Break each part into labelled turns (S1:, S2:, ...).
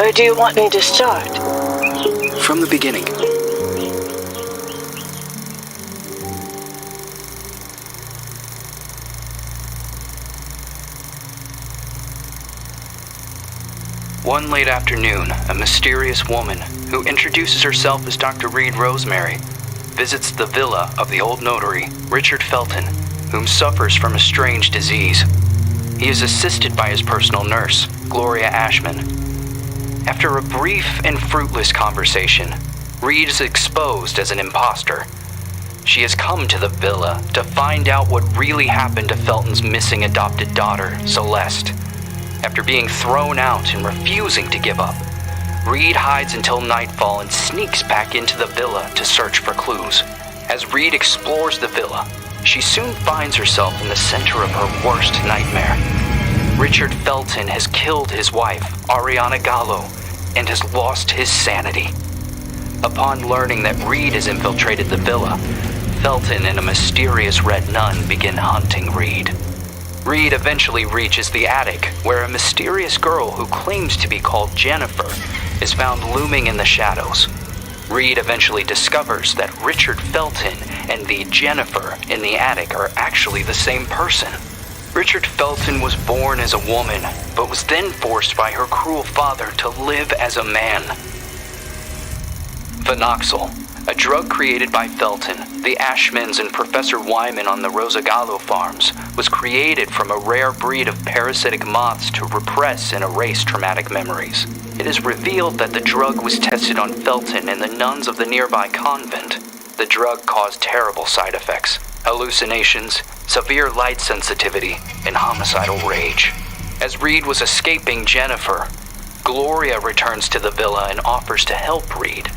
S1: Where do you want me to start?
S2: From the beginning. One late afternoon, a mysterious woman, who introduces herself as Dr. Reed Rosemary, visits the villa of the old notary, Richard Felton, whom suffers from a strange disease. He is assisted by his personal nurse, Gloria Ashman. After a brief and fruitless conversation, Reed is exposed as an imposter. She has come to the villa to find out what really happened to Felton's missing adopted daughter, Celeste. After being thrown out and refusing to give up, Reed hides until nightfall and sneaks back into the villa to search for clues. As Reed explores the villa, she soon finds herself in the center of her worst nightmare. Richard Felton has killed his wife, Ariana Gallo, and has lost his sanity. Upon learning that Reed has infiltrated the villa, Felton and a mysterious red nun begin hunting Reed. Reed eventually reaches the attic, where a mysterious girl who claims to be called Jennifer is found looming in the shadows. Reed eventually discovers that Richard Felton and the Jennifer in the attic are actually the same person. Richard Felton was born as a woman, but was then forced by her cruel father to live as a man. Phenoxyl, a drug created by Felton, the Ashmans, and Professor Wyman on the Rosagallo farms, was created from a rare breed of parasitic moths to repress and erase traumatic memories. It is revealed that the drug was tested on Felton and the nuns of the nearby convent. The drug caused terrible side effects: hallucinations, severe light sensitivity, and homicidal rage. As Reed was escaping Jennifer, Gloria returns to the villa and offers to help Reed.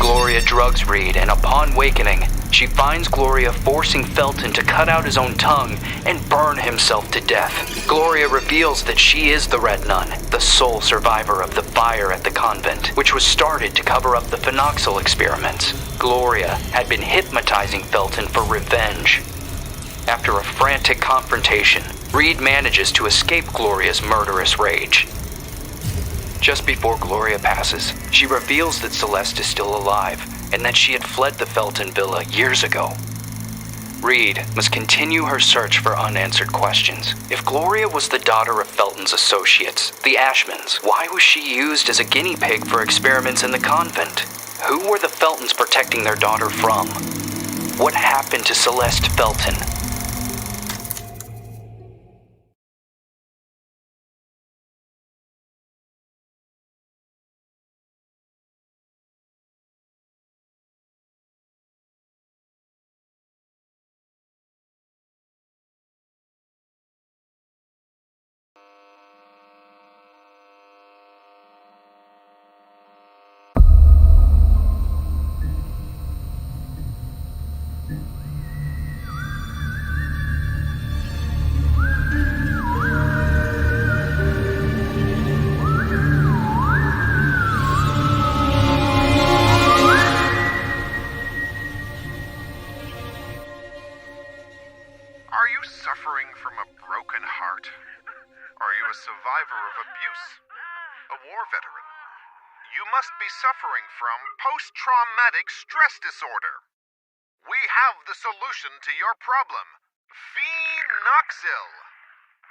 S2: Gloria drugs Reed, and upon wakening, she finds Gloria forcing Felton to cut out his own tongue and burn himself to death. Gloria reveals that she is the Red Nun, the sole survivor of the fire at the convent, which was started to cover up the phenoxyl experiments. Gloria had been hypnotizing Felton for revenge. After a frantic confrontation, Reed manages to escape Gloria's murderous rage. Just before Gloria passes, she reveals that Celeste is still alive and that she had fled the Felton villa years ago. Reed must continue her search for unanswered questions. If Gloria was the daughter of Felton's associates, the Ashmans, why was she used as a guinea pig for experiments in the convent? Who were the Feltons protecting their daughter from? What happened to Celeste Felton?
S3: Suffering from post-traumatic stress disorder. We have the solution to your problem, Phenoxyl.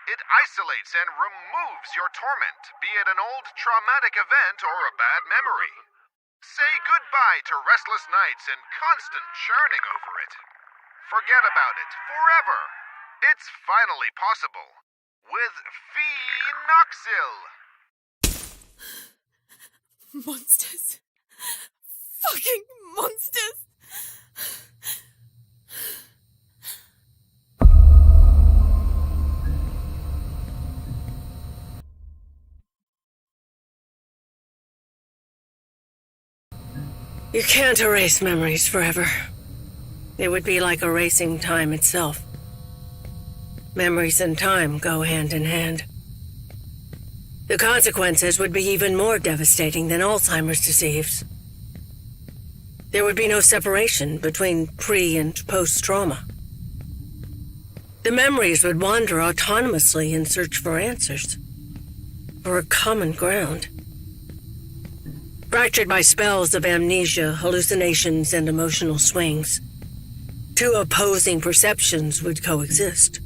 S3: It isolates and removes your torment, be it an old traumatic event or a bad memory. Say goodbye to restless nights and constant churning over it. Forget about it forever. It's finally possible with Phenoxyl.
S4: Monsters. Fucking monsters.
S1: You can't erase memories forever. It would be like erasing time itself. Memories and time go hand in hand. The consequences would be even more devastating than Alzheimer's disease. There would be no separation between pre- and post-trauma. The memories would wander autonomously in search for answers, for a common ground. fractured by spells of amnesia, hallucinations, and emotional swings. Two opposing perceptions would coexist,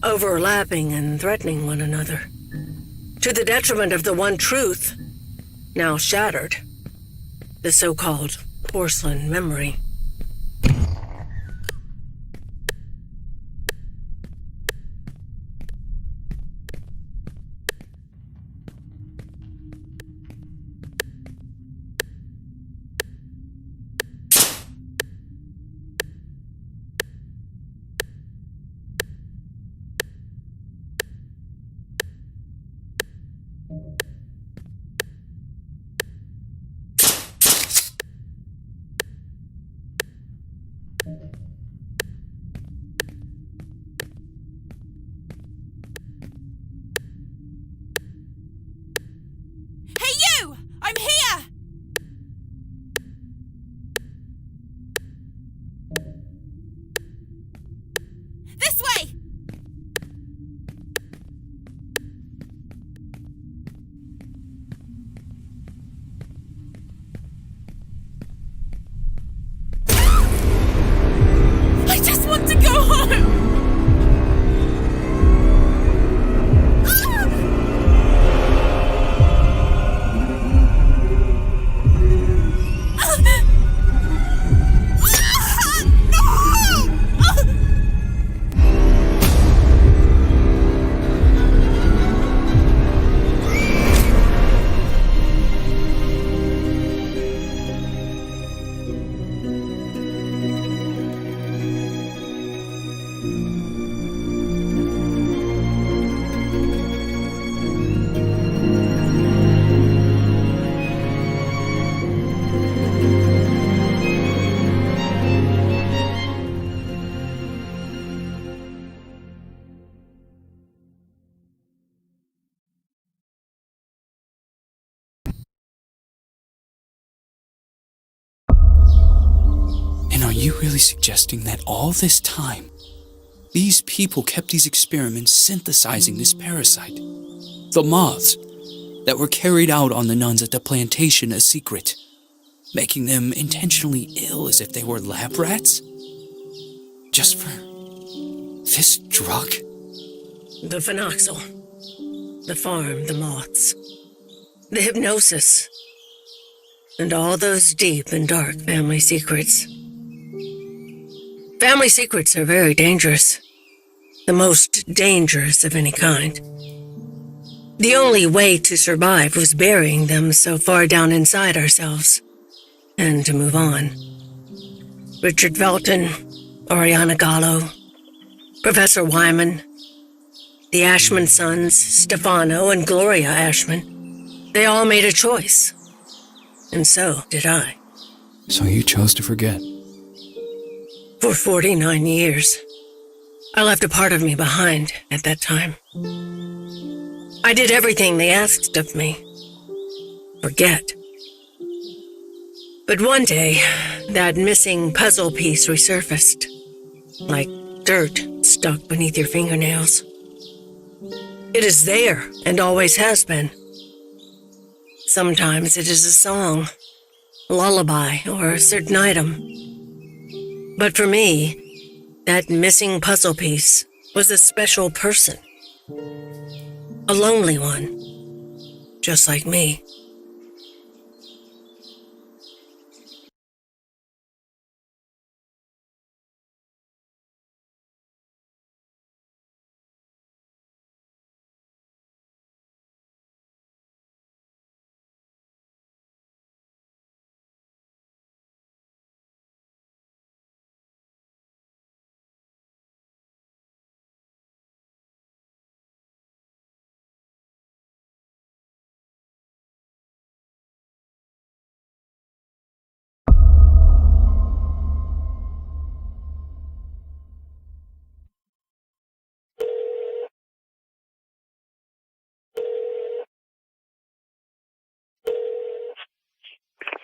S1: overlapping and threatening one another, to the detriment of the one truth, now shattered, the so-called porcelain memory.
S4: Hey you! I'm here! This way! I just want to go home!
S5: And are you really suggesting that all this time, these people kept these experiments synthesizing this parasite? The moths that were carried out on the nuns at the plantation a secret, making them intentionally ill as if they were lab rats? Just for this drug?
S1: The phenoxyl, the farm, the moths, the hypnosis, and all those deep and dark family secrets. Family secrets are very dangerous, the most dangerous of any kind. The only way to survive was burying them so far down inside ourselves, and to move on. Richard Felton, Oriana Gallo, Professor Wyman, the Ashman sons, Stefano and Gloria Ashman, they all made a choice. And so did I.
S5: So you chose to forget.
S1: For 49 years, I left a part of me behind at that time. I did everything they asked of me. Forget. But one day, that missing puzzle piece resurfaced, like dirt stuck beneath your fingernails. It is there and always has been. Sometimes it is a song, a lullaby, or a certain item. But for me, that missing puzzle piece was a special person. A lonely one, just like me.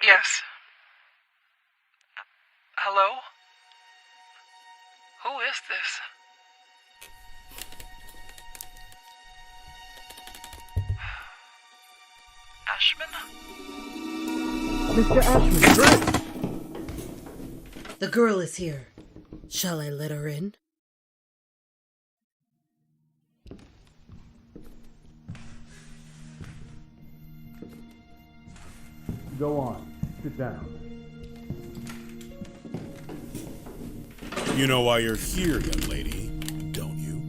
S6: Yes. Hello? Who is this? Ashman?
S7: Mr. Ashman.
S8: Trish!
S7: The girl is here. Shall I let her in?
S8: Go on. Sit down. You know why you're here, young lady, don't you?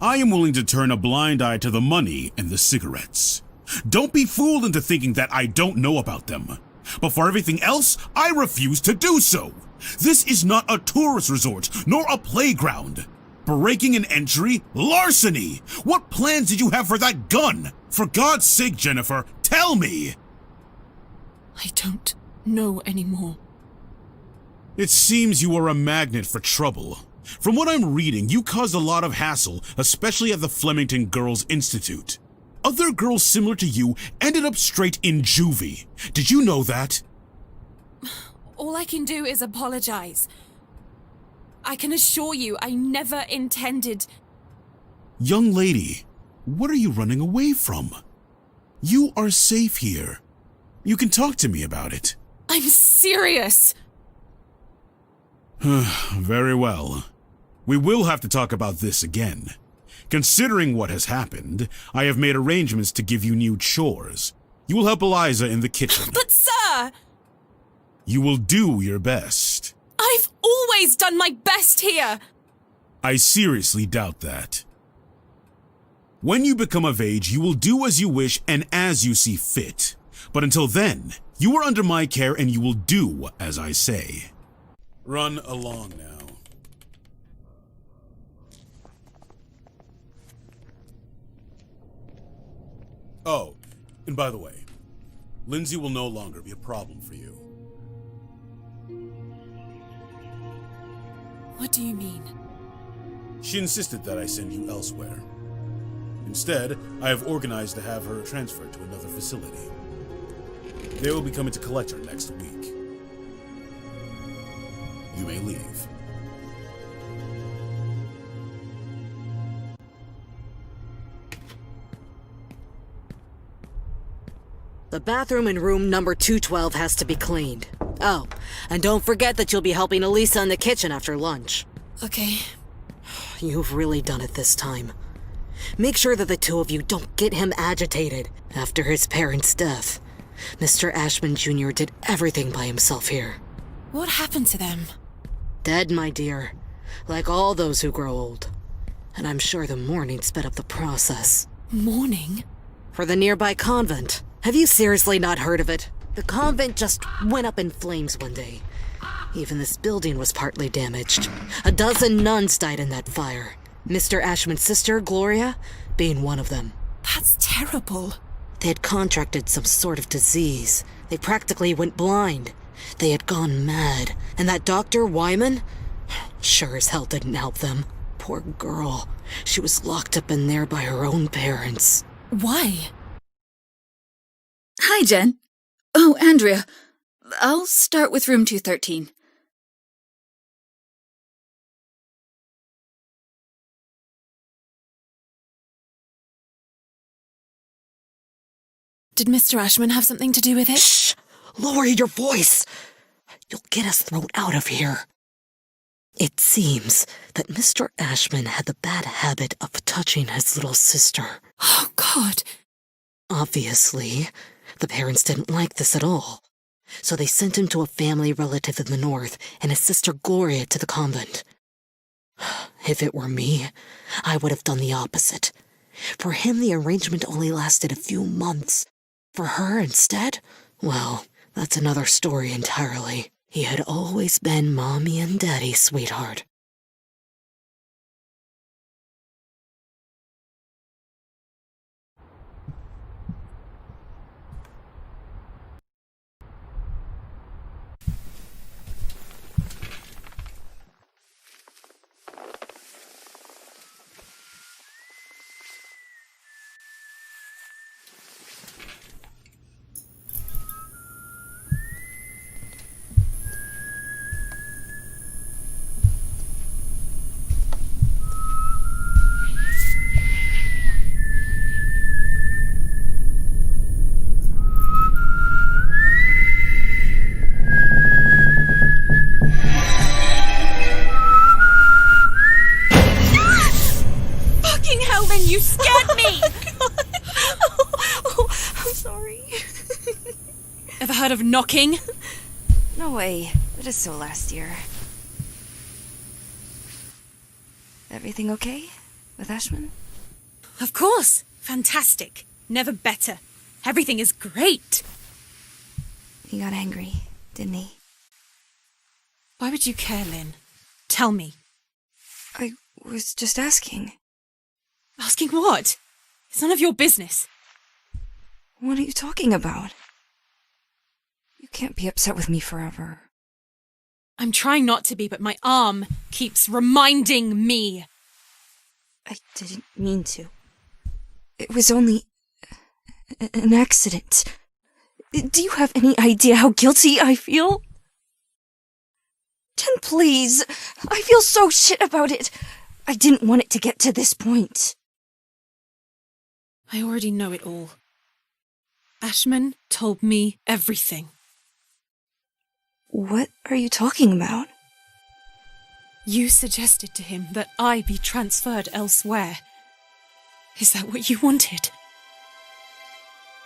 S8: I am willing to turn a blind eye to the money and the cigarettes. Don't be fooled into thinking that I don't know about them. But for everything else, I refuse to do so. This is not a tourist resort, nor a playground. Breaking an entry? Larceny! What plans did you have for that gun? For God's sake, Jennifer, tell me!
S4: I don't know anymore.
S8: It seems you are a magnet for trouble. From what I'm reading, you caused a lot of hassle, especially at the Flemington Girls Institute. Other girls similar to you ended up straight in juvie. Did you know that?
S4: All I can do is apologize. I can assure you I never intended...
S8: Young lady, what are you running away from? You are safe here. You can talk to me about it.
S4: I'm serious!
S8: Very well. We will have to talk about this again. Considering what has happened, I have made arrangements to give you new chores. You will help Eliza in the kitchen.
S4: But sir!
S8: You will do your best.
S4: I've always done my best here!
S8: I seriously doubt that. When you become of age, you will do as you wish and as you see fit. But until then, you are under my care and you will do as I say. Run along now. Oh, and by the way, Lindsay will no longer be a problem for you.
S4: What do you mean?
S8: She insisted that I send you elsewhere. Instead, I have organized to have her transferred to another facility. They will be coming to collect her next week. You may leave.
S7: The bathroom in room number 212 has to be cleaned. Oh, and don't forget that you'll be helping Elisa in the kitchen after lunch.
S4: Okay.
S7: You've really done it this time. Make sure that the two of you don't get him agitated after his parents' death. Mr. Ashman Jr. did everything by himself here.
S4: What happened to them?
S7: Dead, my dear. Like all those who grow old. And I'm sure the mourning sped up the process.
S4: Mourning?
S7: For the nearby convent. Have you seriously not heard of it? The convent just went up in flames one day. Even this building was partly damaged. 12 nuns died in that fire. Mr. Ashman's sister, Gloria, being one of them.
S4: That's terrible.
S7: They had contracted some sort of disease. They practically went blind. They had gone mad. And that Dr. Wyman? Sure as hell didn't help them. Poor girl. She was locked up in there by her own parents.
S4: Why?
S9: Hi, Jen. Oh, Andrea. I'll start with room 213.
S4: Did Mr. Ashman have something to do with it?
S7: Shh! Lower your voice! You'll get us thrown out of here. It seems that Mr. Ashman had the bad habit of touching his little sister.
S4: Oh, God.
S7: Obviously, the parents didn't like this at all. So they sent him to a family relative in the north and his sister Gloria to the convent. If it were me, I would have done the opposite. For him, the arrangement only lasted a few months. For her, instead, well, that's another story entirely. He had always been Mommy and Daddy's sweetheart.
S4: heard of knocking?
S10: No way. That is so last year. Everything okay with Ashman?
S4: Of course. Fantastic. Never better. Everything is great.
S10: He got angry, didn't he?
S4: Why would you care, Lynn? Tell me.
S10: I was just asking.
S4: Asking what? It's none of your business.
S10: What are you talking about? You can't be upset with me forever.
S4: I'm trying not to be, but my arm keeps reminding me.
S10: I didn't mean to. It was only an accident. Do you have any idea how guilty I feel? Jen, please. I feel so shit about it. I didn't want it to get to this point.
S4: I already know it all. Ashman told me everything.
S10: What are you talking about?
S4: You suggested to him that I be transferred elsewhere. Is that what you wanted?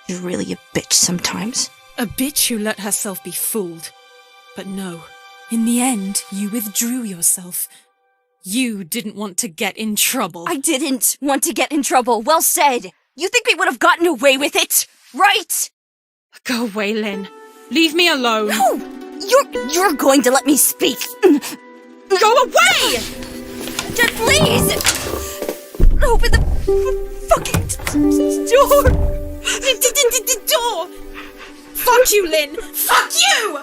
S10: You're really a bitch sometimes.
S4: A bitch who let herself be fooled. But no, in the end, you withdrew yourself. You didn't want to get in trouble.
S10: I didn't want to get in trouble. Well said. You think we would have gotten away with it, right?
S4: Go away, Lynn. Leave me alone.
S10: No! You're going to let me speak.
S4: Go away!
S10: Jen, please! Open the fucking door!
S4: Door! Fuck you, Lynn! Fuck you!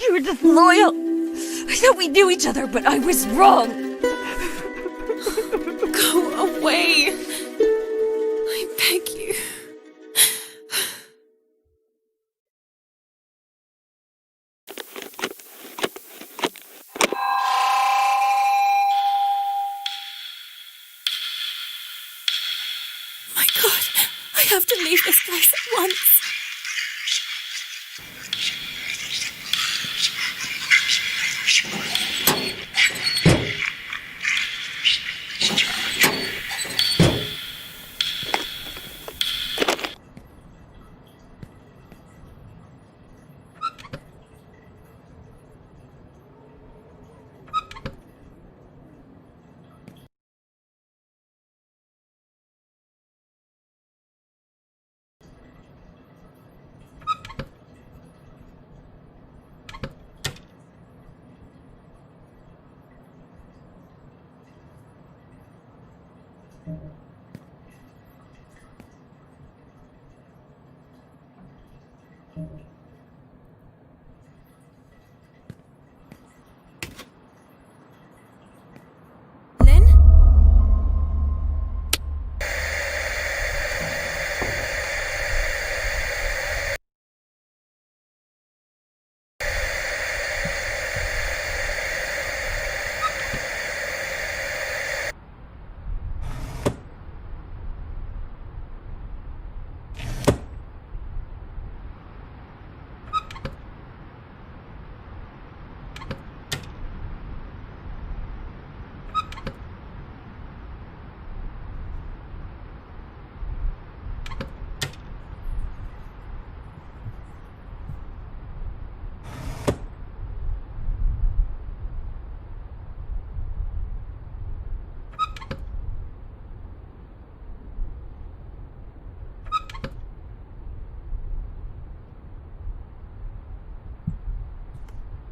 S10: You were just loyal. I thought we knew each other, but I was wrong.
S4: Go away. I beg you. My God, I have to leave this place at once. Lynn?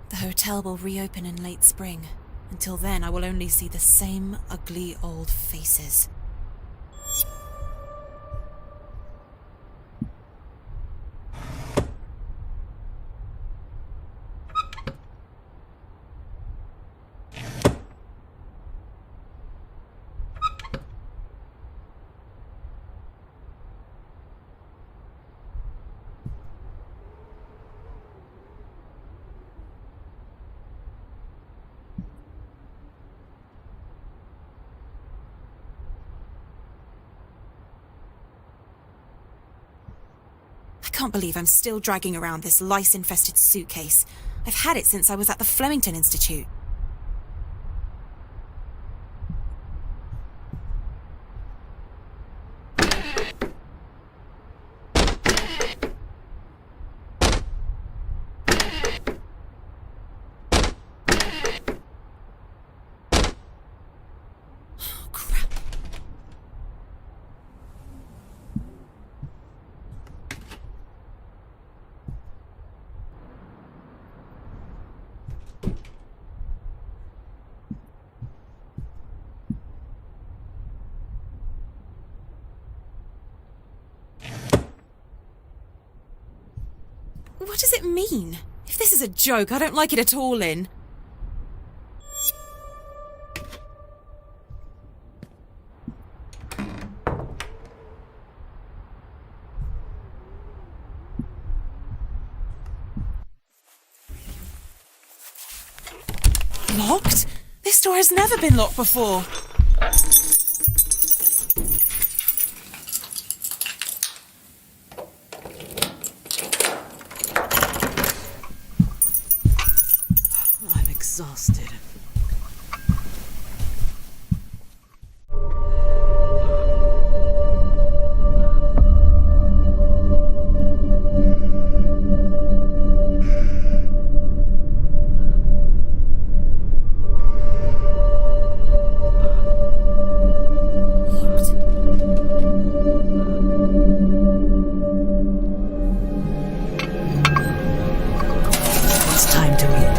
S4: The hotel will reopen in late spring. Until then, I will only see the same ugly old faces. I can't believe I'm still dragging around this lice-infested suitcase. I've had it since I was at the Flemington Institute. it mean? If this is a joke, I don't like it at all, Lynn. Locked? This door has never been locked before.
S7: I'm exhausted. It's time to meet.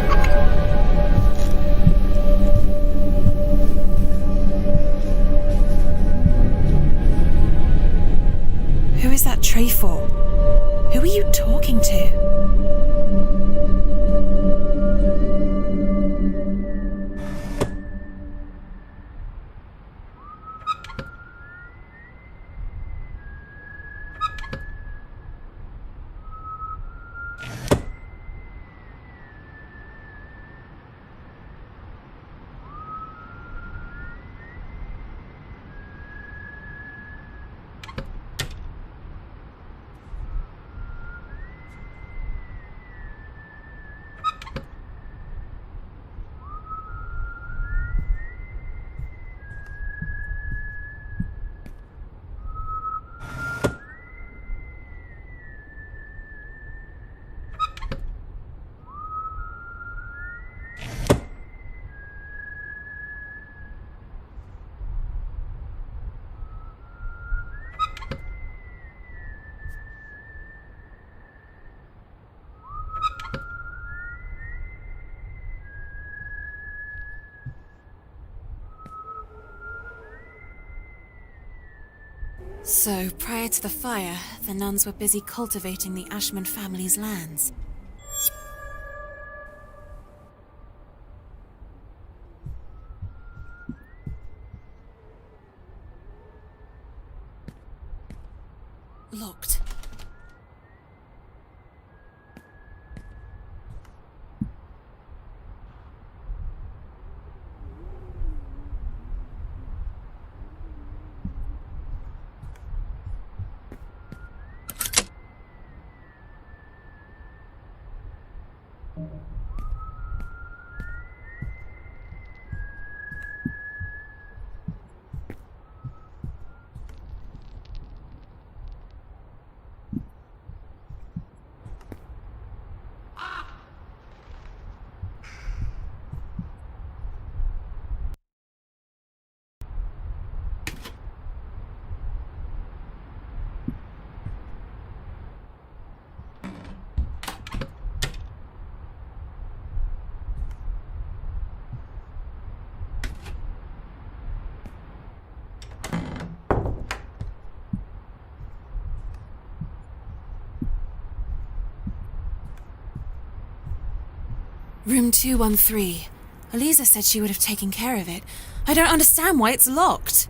S4: Who is that tray for? Who are you talking to? So, prior to the fire, the nuns were busy cultivating the Ashman family's lands. Locked. Room 213. Eliza said she would have taken care of it. I don't understand why it's locked.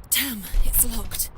S4: Damn, it's locked.